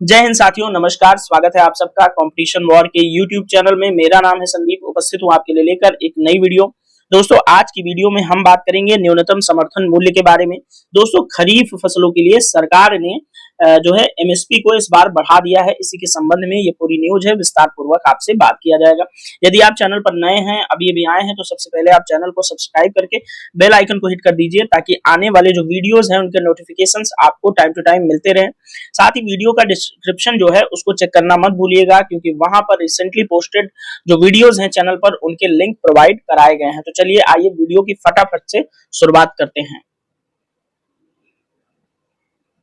जय हिंद साथियों, नमस्कार। स्वागत है आप सबका कंपटीशन वॉर के यूट्यूब चैनल में। मेरा नाम है संदीप, उपस्थित हूं आपके लिए लेकर एक नई वीडियो। दोस्तों, आज की वीडियो में हम बात करेंगे न्यूनतम समर्थन मूल्य के बारे में। दोस्तों, खरीफ फसलों के लिए सरकार ने जो है एमएसपी को इस बार बढ़ा दिया है। इसी के संबंध में ये पूरी न्यूज है, विस्तार पूर्वक आपसे बात किया जाएगा। यदि आप चैनल पर नए हैं, अभी आए हैं, तो सबसे पहले आप चैनल को सब्सक्राइब करके बेल आइकन को हिट कर दीजिए, ताकि आने वाले जो वीडियोस हैं उनके नोटिफिकेशंस आपको टाइम टू टाइम मिलते रहें। साथ ही वीडियो का डिस्क्रिप्शन जो है उसको चेक करना मत भूलिएगा, क्योंकि वहां पर रिसेंटली पोस्टेड जो वीडियोस हैं चैनल पर, उनके लिंक प्रोवाइड कराए गए हैं। तो चलिए आइए वीडियो की फटाफट से शुरुआत करते हैं।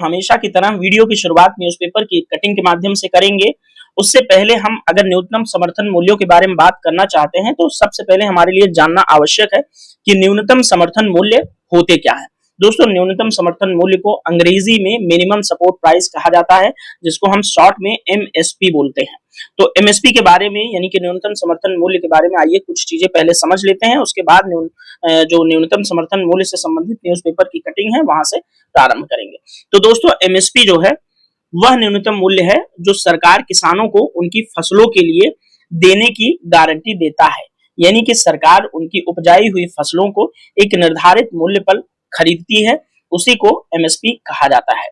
हमेशा की तरह वीडियो की शुरुआत न्यूज़पेपर की कटिंग के माध्यम से करेंगे। उससे पहले हम अगर न्यूनतम समर्थन मूल्यों के बारे में बात करना चाहते हैं, तो सबसे पहले हमारे लिए जानना आवश्यक है कि न्यूनतम समर्थन मूल्य होते क्या है। दोस्तों, न्यूनतम समर्थन मूल्य को अंग्रेजी में मिनिमम सपोर्ट प्राइस कहा जाता है, जिसको हम शॉर्ट में एमएसपी बोलते हैं। तो एमएसपी के बारे में, यानी कि न्यूनतम समर्थन मूल्य के बारे में आइए कुछ चीजें पहले समझ लेते हैं। उसके बाद जो न्यूनतम समर्थन मूल्य से संबंधित न्यूज़पेपर की कटिंग है वहां से प्रारंभ करेंगे। तो दोस्तों, एमएसपी जो है वह न्यूनतम मूल्य है जो सरकार किसानों को उनकी फसलों के लिए देने की गारंटी देता है। यानी कि सरकार उनकी उपजाई हुई फसलों को एक निर्धारित मूल्य पर खरीदती है, उसी को एमएसपी कहा जाता है।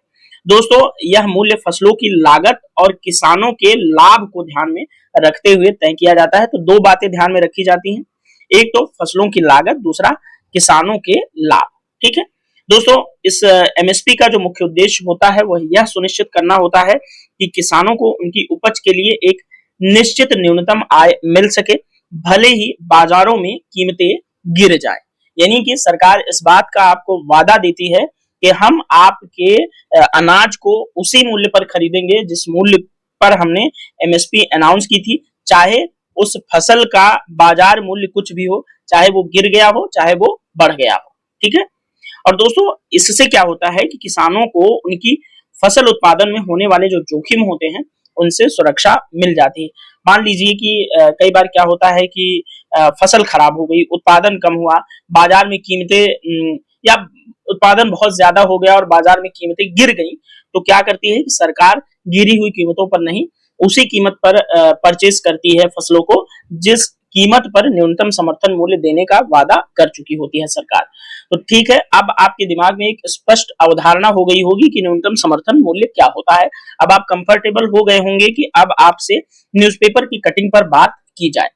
दोस्तों, यह मूल्य फसलों की लागत और किसानों के लाभ को ध्यान में रखते हुए तय किया जाता है। तो दो बातें ध्यान में रखी जाती हैं, एक तो फसलों की लागत, दूसरा किसानों के लाभ। ठीक है दोस्तों, इस एमएसपी का जो मुख्य उद्देश्य होता है वह यह सुनिश्चित करना होता है कि किसानों को उनकी उपज के लिए एक निश्चित न्यूनतम आय मिल सके, भले ही बाजारों में कीमतें गिर जाए। यानी कि सरकार इस बात का आपको वादा देती है कि हम आपके अनाज को उसी मूल्य पर खरीदेंगे जिस मूल्य पर हमने एमएसपी अनाउंस की थी, चाहे उस फसल का बाजार मूल्य कुछ भी हो, चाहे वो गिर गया हो, चाहे वो बढ़ गया हो। ठीक है। और दोस्तों, इससे क्या होता है कि किसानों को उनकी फसल उत्पादन में होने वाले जो जोखिम होते हैं उनसे सुरक्षा मिल जाती है। मान लीजिए कि कई बार क्या होता है कि फसल खराब हो गई, उत्पादन कम हुआ, बाजार में कीमतें या उत्पादन बहुत ज्यादा हो गया और बाजार में कीमतें गिर गई, तो क्या करती है कि सरकार गिरी हुई कीमतों पर नहीं, उसी कीमत पर परचेज करती है फसलों को जिस कीमत पर न्यूनतम समर्थन मूल्य देने का वादा कर चुकी होती है सरकार। तो ठीक है, अब आपके दिमाग में एक स्पष्ट अवधारणा हो गई होगी कि न्यूनतम समर्थन मूल्य क्या होता है। अब आप कंफर्टेबल हो गए होंगे कि अब आपसे न्यूज़पेपर की कटिंग पर बात की जाए।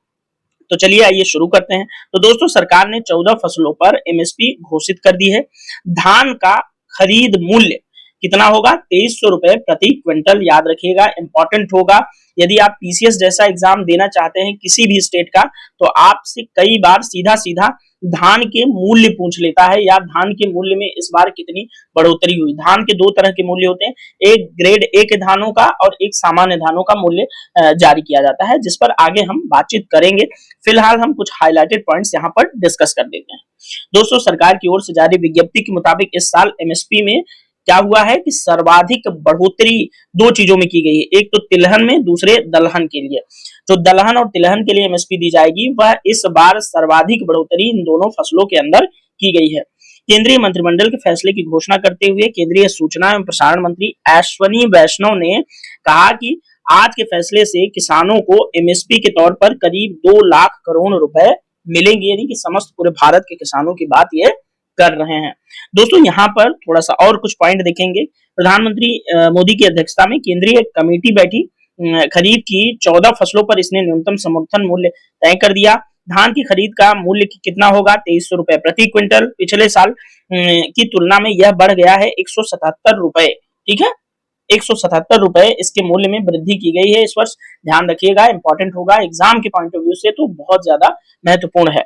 तो चलिए आइए शुरू करते हैं। तो दोस्तों, सरकार ने 14 फसलों पर एमएसपी घोषित कर दी है। धान का खरीद मूल्य कितना होगा? 2300 रुपए प्रति क्विंटल। याद रखिएगा, इंपॉर्टेंट होगा। यदि आप पीसीएस जैसा एग्जाम देना चाहते हैं किसी भी स्टेट का, तो आपसे कई बार सीधा सीधा धान के मूल्य पूछ लेता है, या धान के मूल्य में इस बार कितनी बढ़ोतरी हुई। धान के दो तरह के मूल्य होते हैं, एक ग्रेड ए के धानों का और एक सामान्य धानों का मूल्य जारी किया जाता है, जिस पर आगे हम बातचीत करेंगे। फिलहाल हम कुछ हाईलाइटेड पॉइंट्स यहाँ पर डिस्कस कर देते हैं। दोस्तों, सरकार की ओर से जारी विज्ञप्ति के मुताबिक इस साल एमएसपी में क्या हुआ है कि सर्वाधिक बढ़ोतरी दो चीजों में की गई है, एक तो तिलहन में, दूसरे दलहन के लिए। जो दलहन और तिलहन के लिए एमएसपी दी जाएगी वह इस बार सर्वाधिक बढ़ोतरी इन दोनों फसलों के अंदर की गई है। केंद्रीय मंत्रिमंडल के फैसले की घोषणा करते हुए केंद्रीय सूचना एवं प्रसारण मंत्री अश्विनी वैष्णव ने कहा कि आज के फैसले से किसानों को एमएसपी के तौर पर करीब 2 लाख करोड़ रुपए मिलेंगे। यानी कि समस्त पूरे भारत के किसानों की बात ये कर रहे हैं। दोस्तों, यहाँ पर थोड़ा सा और कुछ पॉइंट देखेंगे। प्रधानमंत्री मोदी की अध्यक्षता में केंद्रीय कमेटी बैठी, खरीद की 14 फसलों पर इसने न्यूनतम समर्थन मूल्य तय कर दिया। धान की खरीद का मूल्य कितना होगा? 2300 रुपए प्रति क्विंटल। पिछले साल की तुलना में यह बढ़ गया है 177 रुपए। ठीक है, 177 रुपए इसके मूल्य में वृद्धि की गई है इस वर्ष। ध्यान रखिएगा, इंपॉर्टेंट होगा एग्जाम के पॉइंट ऑफ व्यू से, तो बहुत ज्यादा महत्वपूर्ण है।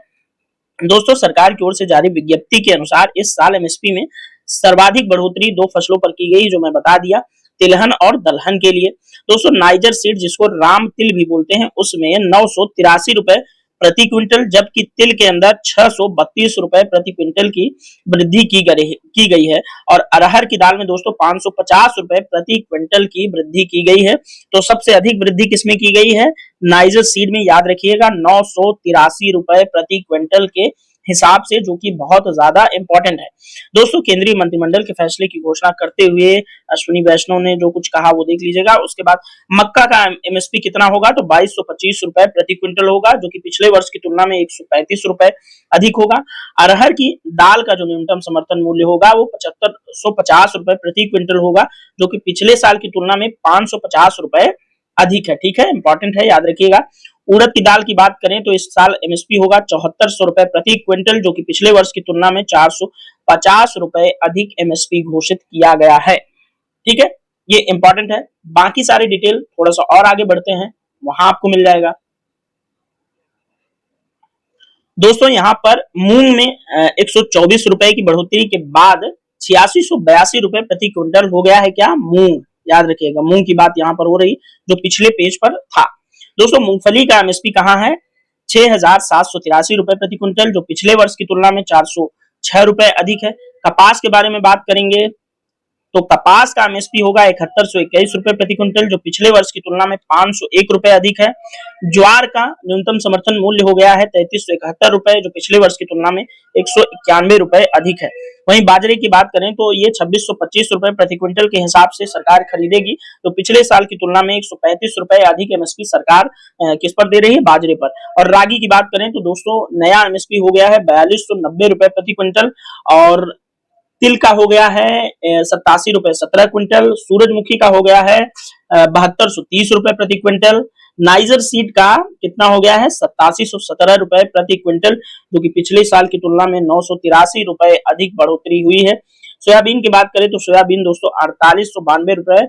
दोस्तों, सरकार की ओर से जारी विज्ञप्ति के अनुसार इस साल एमएसपी में सर्वाधिक बढ़ोतरी दो फसलों पर की गई, जो मैं बता दिया, तिलहन और दलहन के लिए। दोस्तों, नाइजर सीड, जिसको राम तिल भी बोलते हैं, उसमें 983 रुपए प्रति क्विंटल, जबकि तिल के अंदर 632 रुपए प्रति क्विंटल की वृद्धि की गई है। और अरहर की दाल में दोस्तों 550 रुपए प्रति क्विंटल की वृद्धि की गई है। तो सबसे अधिक वृद्धि किसमें की गई है? नाइजर सीड में। याद रखिएगा, 983 रुपए प्रति क्विंटल के हिसाब से, जो कि बहुत ज्यादा इंपॉर्टेंट है। दोस्तों, केंद्रीय मंत्रिमंडल के फैसले की घोषणा करते हुए अश्विनी वैष्णव ने जो कुछ कहा वो देख लीजिएगा। उसके बाद मक्का का एमएसपी कितना होगा, तो 2225 रुपए प्रति क्विंटल होगा, जो कि पिछले वर्ष की तुलना में 135 रुपए अधिक होगा। अरहर की दाल का जो न्यूनतम समर्थन मूल्य होगा वो 7550 रुपए प्रति क्विंटल होगा, जो कि पिछले साल की तुलना में 550 रुपए अधिक है। ठीक है, इंपॉर्टेंट है, याद रखिएगा। उड़द की दाल की बात करें तो इस साल एमएसपी होगा 7400 रुपए प्रति क्विंटल, जो कि पिछले वर्ष की तुलना में 450 रुपए अधिक एमएसपी घोषित किया गया है। ठीक है, ये इंपॉर्टेंट है। बाकी सारे डिटेल थोड़ा सा और आगे बढ़ते हैं, वहां आपको मिल जाएगा। दोस्तों, यहाँ पर मूंग में 124 रुपए की बढ़ोतरी के बाद 8682 रुपए प्रति क्विंटल हो गया है क्या, मूंग। याद रखिएगा, मूंग की बात यहाँ पर हो रही जो पिछले पेज पर था। दोस्तों, मूंगफली का एमएसपी कहाँ है, 6783 रुपए प्रति क्विंटल, जो पिछले वर्ष की तुलना में 406 रुपए अधिक है। कपास के बारे में बात करेंगे तो कपास का एमएसपी होगा 7121 रुपए प्रति क्विंटल, जो पिछले वर्ष की तुलना में 501 रुपए अधिक है। ज्वार का न्यूनतम समर्थन मूल्य हो गया है 3371 रुपए, जो पिछले वर्ष की तुलना में 191 रुपए अधिक है। वहीं बाजरे की बात करें तो ये 2625 रुपए प्रति क्विंटल के हिसाब से सरकार खरीदेगी, तो पिछले साल की तुलना में 135 रुपए अधिक एमएसपी सरकार किस पर दे रही है, बाजरे पर। और रागी की बात करें तो दोस्तों नया एमएसपी हो गया है 4290 रुपए प्रति क्विंटल, और तिल का हो गया है 87 रुपए 17 क्विंटल, सूरजमुखी का हो गया है 7230 रुपए प्रति क्विंटल, नाइजर सीड का कितना हो गया है 8717 रुपए प्रति क्विंटल, जो कि पिछले साल की तुलना में 983 रुपए अधिक बढ़ोतरी हुई है। सोयाबीन की बात करें तो सोयाबीन दोस्तों 4892 रुपए,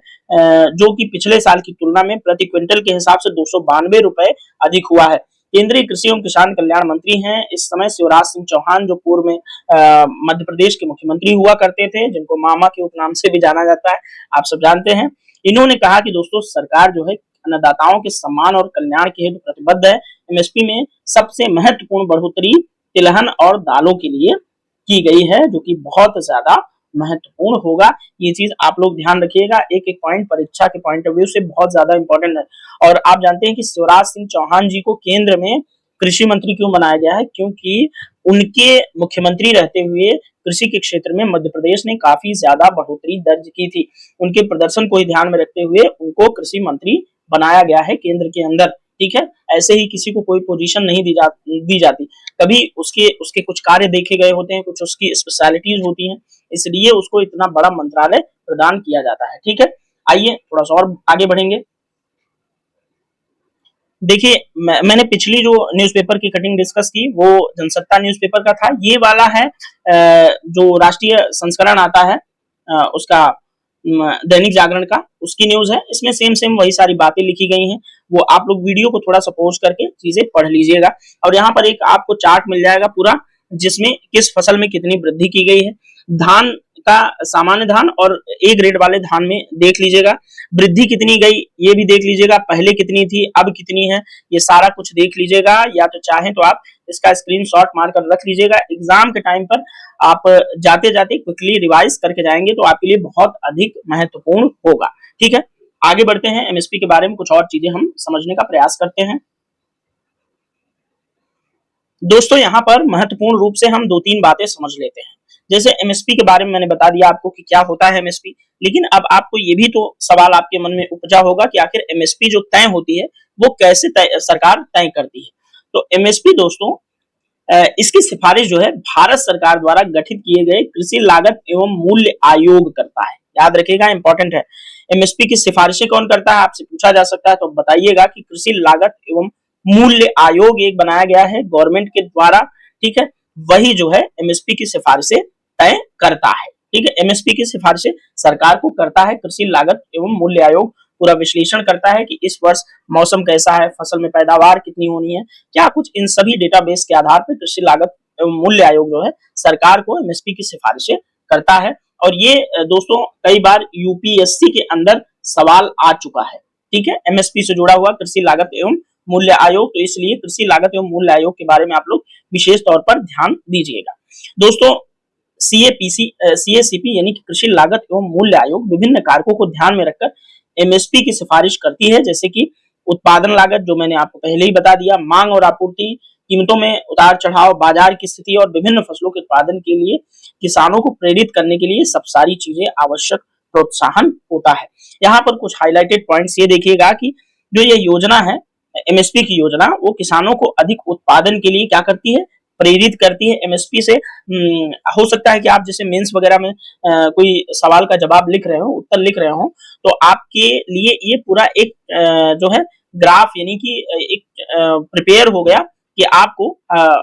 जो कि पिछले साल की तुलना में प्रति क्विंटल के हिसाब से 292 रुपए अधिक हुआ है। केंद्रीय कृषि एवं किसान कल्याण मंत्री हैं इस समय शिवराज सिंह चौहान, जो पूर्व में मध्य प्रदेश के मुख्यमंत्री हुआ करते थे, जिनको मामा के उपनाम से भी जाना जाता है, आप सब जानते हैं। इन्होंने कहा कि दोस्तों सरकार जो है अन्नदाताओं के सम्मान और कल्याण के हेतु प्रतिबद्ध है। एमएसपी में सबसे महत्वपूर्ण बढ़ोतरी तिलहन और दालों के लिए की गई है, जो कि बहुत ज्यादा महत्वपूर्ण होगा। ये चीज आप लोग ध्यान रखिएगा, एक एक पॉइंट परीक्षा के पॉइंट ऑफ व्यू से बहुत ज्यादा इंपॉर्टेंट है। और आप जानते हैं कि शिवराज सिंह चौहान जी को केंद्र में कृषि मंत्री क्यों बनाया गया है, क्योंकि उनके मुख्यमंत्री रहते हुए कृषि के क्षेत्र में मध्य प्रदेश ने काफी ज्यादा बढ़ोतरी दर्ज की थी। उनके प्रदर्शन को ही ध्यान में रखते हुए उनको कृषि मंत्री बनाया गया है केंद्र के अंदर। ठीक है, ऐसे ही किसी को कोई पोजीशन नहीं दी जाती, कभी उसके कुछ कार्य देखे गए होते हैं, कुछ उसकी स्पेशलिटीज होती हैं, इसलिए उसको इतना बड़ा मंत्रालय प्रदान किया जाता है। ठीक है, आइए थोड़ा सा और आगे बढ़ेंगे। देखिए, मैंने पिछली जो न्यूज़पेपर की कटिंग डिस्कस की वो जनसत्ता न्यूज़पेपर का था। ये वाला है जो राष्ट्रीय संस्करण आता है उसका दैनिक जागरण का, उसकी न्यूज है। इसमें सेम वही सारी बातें लिखी गई हैं, वो आप लोग वीडियो को थोड़ा सा पॉज करके चीजें पढ़ लीजिएगा। और यहाँ पर एक आपको चार्ट मिल जाएगा पूरा, जिसमें किस फसल में कितनी वृद्धि की गई है। धान का, सामान्य धान और ए ग्रेड वाले धान में देख लीजिएगा वृद्धि कितनी गई, ये भी देख लीजिएगा, पहले कितनी थी अब कितनी है, ये सारा कुछ देख लीजिएगा। या तो चाहें तो आप इसका स्क्रीनशॉट मारकर रख लीजिएगा, एग्जाम के टाइम पर आप जाते जाते क्विकली रिवाइज करके जाएंगे तो आपके लिए बहुत अधिक महत्वपूर्ण होगा। ठीक है, आगे बढ़ते हैं, एमएसपी के बारे में कुछ और चीजें हम समझने का प्रयास करते हैं। दोस्तों, यहाँ पर महत्वपूर्ण रूप से हम दो तीन बातें समझ लेते हैं। जैसे एमएसपी के बारे में मैंने बता दिया आपको कि क्या होता है एमएसपी, लेकिन अब आपको ये भी तो सवाल आपके मन में उपजा होगा कि आखिर एमएसपी जो तय होती है वो कैसे सरकार तय करती है। तो एमएसपी दोस्तों इसकी सिफारिश जो है भारत सरकार द्वारा गठित किए गए कृषि लागत एवं मूल्य आयोग करता है। याद रखिएगा, इंपॉर्टेंट है। एमएसपी की सिफारिशें कौन करता है, आपसे पूछा जा सकता है, तो बताइएगा कि कृषि लागत एवं मूल्य आयोग एक बनाया गया है गवर्नमेंट के द्वारा। ठीक है, वही जो है एमएसपी की सिफारिशें तय करता है। ठीक है, एमएसपी की सिफारिशें सरकार को करता है कृषि लागत एवं मूल्य आयोग। पूरा विश्लेषण करता है कि इस वर्ष मौसम कैसा है, फसल में पैदावार कितनी होनी है, क्या कुछ, इन सभी डेटाबेस के आधार पर कृषि लागत एवं मूल्य आयोग जो है सरकार को एमएसपी की सिफारिशें करता है। और ये दोस्तों कई बार यूपीएससी के अंदर सवाल आ चुका है। ठीक है, एमएसपी से जुड़ा हुआ कृषि लागत एवं मूल्य आयोग, तो इसलिए कृषि लागत एवं मूल्य आयोग के बारे में आप लोग विशेष तौर पर ध्यान दीजिएगा। दोस्तों, सीएसीपी यानी कि कृषि लागत एवं मूल्य आयोग विभिन्न कारकों को ध्यान में रखकर एमएसपी की सिफारिश करती है, जैसे कि उत्पादन लागत, जो मैंने आपको पहले ही बता दिया, मांग और आपूर्ति, कीमतों में उतार-चढ़ाव, बाजार की स्थिति और विभिन्न फसलों के उत्पादन के लिए किसानों को प्रेरित करने के लिए सब सारी चीजें आवश्यक प्रोत्साहन होता है। यहाँ पर कुछ हाइलाइटेड पॉइंट्स ये देखिएगा कि जो ये योजना है एमएसपी की योजना, वो किसानों को अधिक उत्पादन के लिए क्या करती है, प्रेरित करती है। एमएसपी से हो सकता है कि आप जैसे मेंस वगैरह में कोई सवाल का जवाब लिख रहे हो, उत्तर लिख रहे हो, तो आपके लिए ये पूरा एक जो है ग्राफ यानी कि एक प्रिपेयर हो गया कि आपको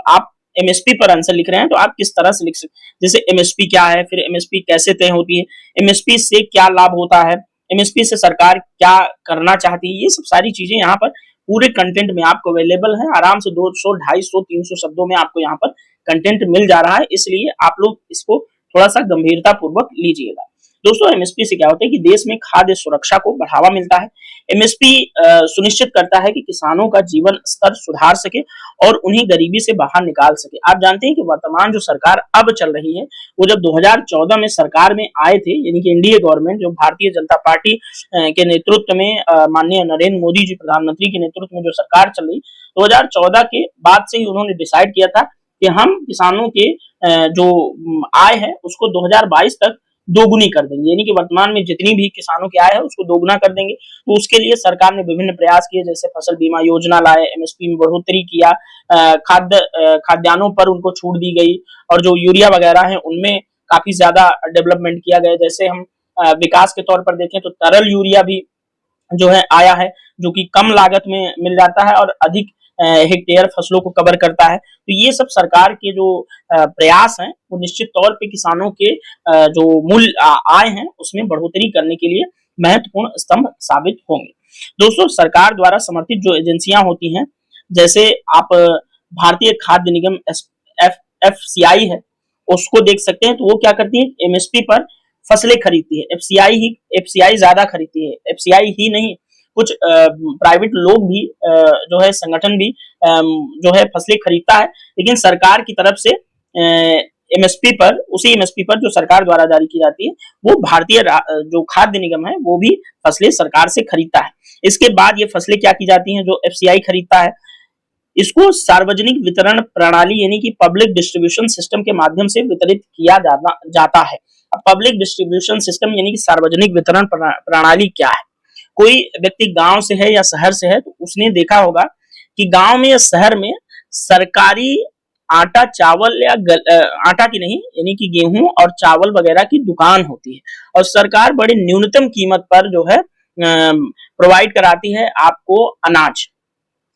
आप एमएसपी पर आंसर लिख रहे हैं तो आप किस तरह से लिख सकते, जैसे एमएसपी क्या है, फिर एमएसपी कैसे तय होती है, एमएसपी से क्या लाभ होता है, एमएसपी से सरकार क्या करना चाहती है, ये सब सारी चीजें यहाँ पर पूरे कंटेंट में आपको अवेलेबल है। आराम से 200, 250, 300 शब्दों में आपको यहाँ पर कंटेंट मिल जा रहा है, इसलिए आप लोग इसको थोड़ा सा गंभीरता पूर्वक लीजिएगा। दोस्तों, एमएसपी से क्या होता है कि देश में खाद्य सुरक्षा को बढ़ावा मिलता है। एमएसपी सुनिश्चित करता है कि किसानों का जीवन स्तर सुधार सके और उन्हें गरीबी से बाहर निकाल सके। आप जानते हैं कि वर्तमान जो सरकार अब चल रही है, वो जब 2014 में सरकार में आए थे, यानी कि एनडीए गवर्नमेंट जो भारतीय जनता पार्टी के नेतृत्व में माननीय नरेंद्र मोदी जी प्रधानमंत्री के नेतृत्व में जो सरकार चल रही, 2014 के बाद से ही उन्होंने डिसाइड किया था कि हम किसानों के जो आय है उसको 2022 तक दोगुनी कर देंगे, यानी कि वर्तमान में जितनी भी किसानों की आय है उसको दोगुना कर देंगे। तो उसके लिए सरकार ने विभिन्न प्रयास किए, जैसे फसल बीमा योजना लाए, एमएसपी में बढ़ोतरी किया, खाद्यान्नों पर उनको छूट दी गई, और जो यूरिया वगैरह है उनमें काफी ज्यादा डेवलपमेंट किया गया। जैसे हम विकास के तौर पर देखें तो तरल यूरिया भी जो है आया है, जो कि कम लागत में मिल जाता है और अधिक हेक्टेयर फसलों को कवर करता है। तो ये सब सरकार के जो प्रयास हैं वो निश्चित तौर पे किसानों के जो मूल्य आय हैं उसमें बढ़ोतरी करने के लिए महत्वपूर्ण स्तंभ साबित होंगे। दोस्तों, सरकार द्वारा समर्थित जो एजेंसियां होती हैं, जैसे आप भारतीय खाद्य निगम एफसीआई है, उसको देख सकते हैं। तो वो क्या करती है, एमएसपी पर फसलें खरीदती है। एफसीआई ज्यादा खरीदती है। एफसीआई ही नहीं, कुछ प्राइवेट लोग भी जो है संगठन भी जो है फसलें खरीदता है, लेकिन सरकार की तरफ से एमएसपी पर, उसी एमएसपी पर जो सरकार द्वारा जारी की जाती है, वो भारतीय जो खाद्य निगम है वो भी फसलें सरकार से खरीदता है। इसके बाद ये फसलें क्या की जाती हैं जो एफसीआई खरीदता है, इसको सार्वजनिक वितरण प्रणाली यानी कि पब्लिक डिस्ट्रीब्यूशन सिस्टम के माध्यम से वितरित किया जाता है। अब पब्लिक डिस्ट्रीब्यूशन सिस्टम यानी कि सार्वजनिक वितरण प्रणाली क्या है? कोई व्यक्ति गांव से है या शहर से है तो उसने देखा होगा कि गांव में या शहर में सरकारी आटा चावल या आटा की नहीं यानी कि गेहूं और चावल वगैरह की दुकान होती है, और सरकार बड़ी न्यूनतम कीमत पर जो है प्रोवाइड कराती है आपको अनाज।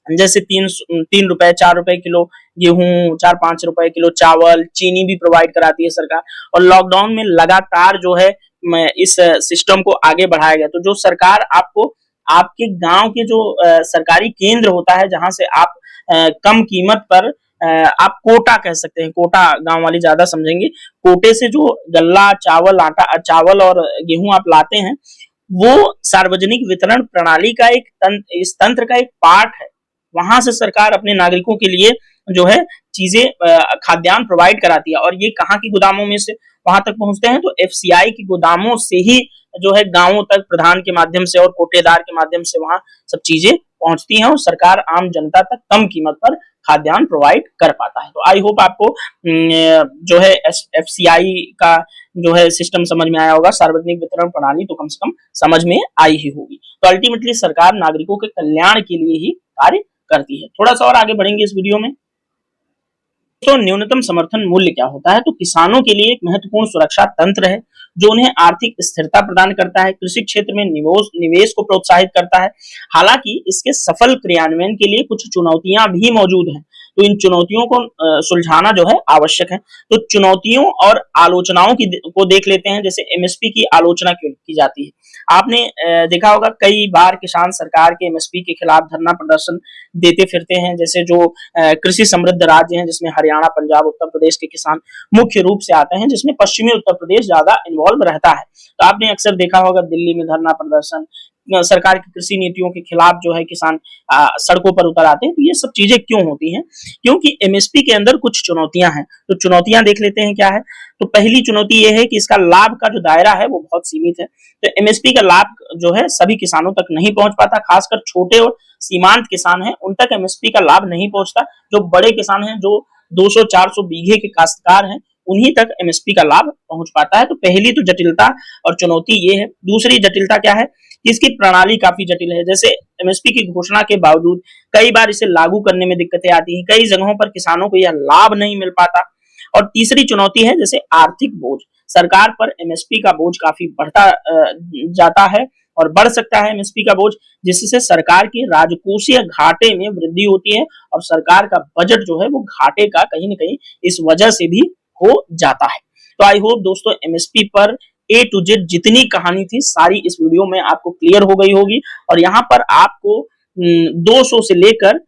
जैसे 3 रुपए 4 रुपए किलो गेहूं, 4-5 रुपए किलो चावल, चीनी भी प्रोवाइड कराती है सरकार। और लॉकडाउन में लगातार जो है इस सिस्टम को आगे बढ़ाया गया। तो जो सरकार आपको आपके गांव के जो सरकारी केंद्र होता है, जहां से आप कम कीमत पर आप कोटा कह सकते हैं, कोटा गांव वाले ज्यादा समझेंगे, कोटे से जो गल्ला चावल आटा चावल और गेहूं आप लाते हैं, वो सार्वजनिक वितरण प्रणाली का इस तंत्र का एक पार्ट है। वहां से सरकार अपने नागरिकों के लिए जो है चीजें खाद्यान्न प्रोवाइड कराती है, और ये कहाँ की गोदामों में से वहां तक पहुंचते हैं, तो एफसीआई की गोदामों से ही जो है गांवों तक प्रधान के माध्यम से और कोटेदार के माध्यम से वहां सब चीजें पहुंचती हैं, और सरकार आम जनता तक कम कीमत पर खाद्यान्न प्रोवाइड कर पाता है। तो आई होप आपको जो है एफसीआई का जो है सिस्टम समझ में आया होगा, सार्वजनिक वितरण प्रणाली तो कम से कम समझ में आई ही होगी। तो अल्टीमेटली सरकार नागरिकों के कल्याण के लिए ही कार्य करती है। थोड़ा सा और आगे बढ़ेंगे इस वीडियो में। तो न्यूनतम समर्थन मूल्य क्या होता है? तो किसानों के लिए एक महत्वपूर्ण सुरक्षा तंत्र है जो उन्हें आर्थिक स्थिरता प्रदान करता है, कृषि क्षेत्र में निवेश को प्रोत्साहित करता है। हालांकि इसके सफल क्रियान्वयन के लिए कुछ चुनौतियां भी मौजूद हैं, तो इन चुनौतियों को सुलझाना जो है आवश्यक है। तो चुनौतियों और आलोचनाओं को देख लेते हैं। जैसे एमएसपी की आलोचना क्यों की जाती है? आपने देखा होगा कई बार किसान सरकार के एमएसपी के खिलाफ धरना प्रदर्शन देते फिरते हैं। जैसे जो कृषि समृद्ध राज्य हैं जिसमें हरियाणा, पंजाब, उत्तर प्रदेश के किसान मुख्य रूप से आते हैं, जिसमें पश्चिमी उत्तर प्रदेश ज्यादा इन्वॉल्व रहता है। तो आपने अक्सर देखा होगा दिल्ली में धरना प्रदर्शन, सरकार की कृषि नीतियों के खिलाफ जो है किसान सड़कों पर उतर आते हैं। तो ये सब चीजें क्यों होती हैं? क्योंकि एमएसपी के अंदर कुछ चुनौतियां हैं। तो चुनौतियां देख लेते हैं क्या है। तो पहली चुनौती ये है कि इसका लाभ का जो दायरा है वो बहुत सीमित है। तो एमएसपी का लाभ जो है सभी किसानों तक नहीं पहुंच पाता, खासकर छोटे और सीमांत किसान हैं उन तक एमएसपी का लाभ नहीं पहुंचता। जो बड़े किसान हैं, जो 200-400 बीघे के काश्तकार हैं, उन्हीं तक एमएसपी का लाभ पहुंच पाता है। तो पहली तो जटिलता और चुनौती ये है। दूसरी जटिलता क्या है कि इसकी प्रणाली काफी जटिल है। जैसे एमएसपी की घोषणा के बावजूद कई बार इसे लागू करने में दिक्कतें आती हैं, कई जगहों पर किसानों को यह लाभ नहीं मिल पाता। और तीसरी चुनौती है जैसे आर्थिक बोझ। सरकार पर एमएसपी का बोझ काफी बढ़ता जाता है और बढ़ सकता है एमएसपी का बोझ, जिससे सरकार के राजकोषीय घाटे में वृद्धि होती है और सरकार का बजट जो है वो घाटे का कहीं न कहीं इस वजह से भी हो जाता है। तो आई होप दोस्तों एमएसपी पर ए टू जेड जितनी कहानी थी सारी इस वीडियो में आपको क्लियर हो गई होगी। और यहाँ पर आपको 200 से लेकर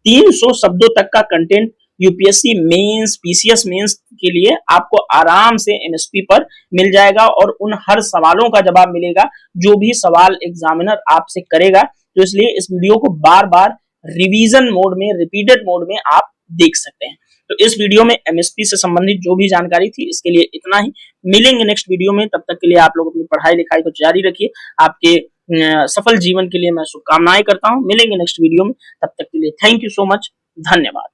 300 शब्दों तक का content UPSC mains, PCS mains के लिए आपको आराम से एमएसपी पर मिल जाएगा और उन हर सवालों का जवाब मिलेगा जो भी सवाल एग्जामिनर आपसे करेगा। तो इसलिए इस वीडियो को बार-बार रिवीजन मोड में, रिपीटेड मोड में आप देख सकते हैं। तो इस वीडियो में एमएसपी से संबंधित जो भी जानकारी थी इसके लिए इतना ही। मिलेंगे नेक्स्ट वीडियो में, तब तक के लिए आप लोग अपनी पढ़ाई लिखाई को जारी रखिए। आपके सफल जीवन के लिए मैं शुभकामनाएं करता हूं। मिलेंगे नेक्स्ट वीडियो में, तब तक के लिए थैंक यू सो मच, धन्यवाद।